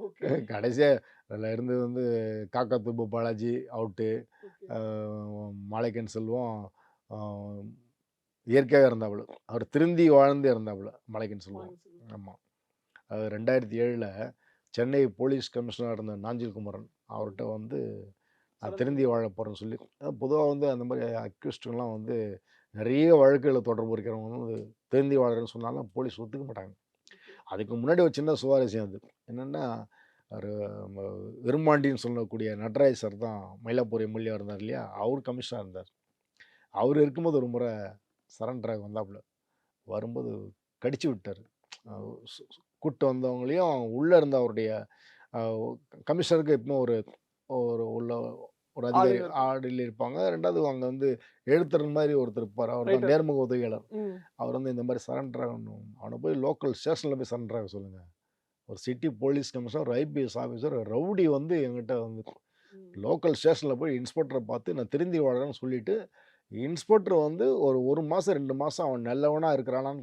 Okay. கடைசியா அதில இருந்தது வந்து காக்காத்துப்பு பாலாஜி அவுட்டு. ஓகே. அ மாலைக்கண் செல்வம் அ இயற்கையாவே இறந்தாப்புல. அவர் திருந்தி வாழ்ந்து இறந்தாப்புல, மாலைக்கண் செல்வம். மார்னிங் சொல்லுங்க. ஆமா. அது 2007ல சென்னை போலீஸ் கமிஷனரா இருந்த நாஞ்சில் குமரன் அவர்ட்ட ம். வந்து நான் சரண்டர் திருந்தி வாழ ஆயிட்டாரு. போறேன்னு சொல்லி பொதுவா வந்து அந்த மாரி அக்யூஸ்டுலாம் வந்து நெறைய வழக்குகள தொடர்பு இருக்கிறவங்க வந்து திருந்தி வாழறேன்னு சொன்னாலும் போலீஸ் ஒத்துக்க மாட்டாங்க. ஓகே. அதுக்கு முன்னாடி ஒரு சின்ன சுவாரஸ்யம் அது. என்னன்னா, அவரு ம விருமாண்டின்னு சொல்லக்கூடிய நடராஜ் சார் தான் மயிலாப்பூர் எம்எல்ஏவா இருந்தார் இல்லையா? அவரு கமிஷனரா இருந்தார். அவரு இருக்கும்போது ஒரு முறை சரண்டர் ஆக வந்தாப்புல. வரும்போது கடிச்சு விட்டாரு. அ ஓ! சு சு கூட்டு வந்தவங்களையும் உள்ள இருந்த அவருடைய அ கமிஷனருக்கு எப்பவுமே ஒரு ஒரு உள்ள ஒரு அதிகாரி ஆளுங்க இருப்பாங்க. ஆர்டில இருப்பாங்க. 2வது அங்க வந்து எழுத்தர் மாரி ஒருத்தர் இருப்பாரு. அவர் தான் ரைட்டர். நேர்முக உதவியாளர். ம். அவர் வந்து இந்த மாரி சரண்டர் ஆகணும். அவன போய் லோக்கல் ஸ்டேஷன்ல போய் சரண்டர் ஆக சொல்லுங்க. ஒரு சிட்டி போலீஸ் கமிஷனர், ஒரு ஐபிஎஸ் ஆஃபீசர், ரவுடி வந்து என்கிட்ட வந்து ம். லோக்கல் ஸ்டேஷன்ல போய் இன்ஸ்பெக்டர பார்த்து நான் திருந்தி வாழறேன்னு சொல்லிட்டு, இன்ஸ்பெக்டர் வந்து ஒரு 1 மாசம், 2 மாசம் அவன் நல்லவனா இருக்கிறானான்னு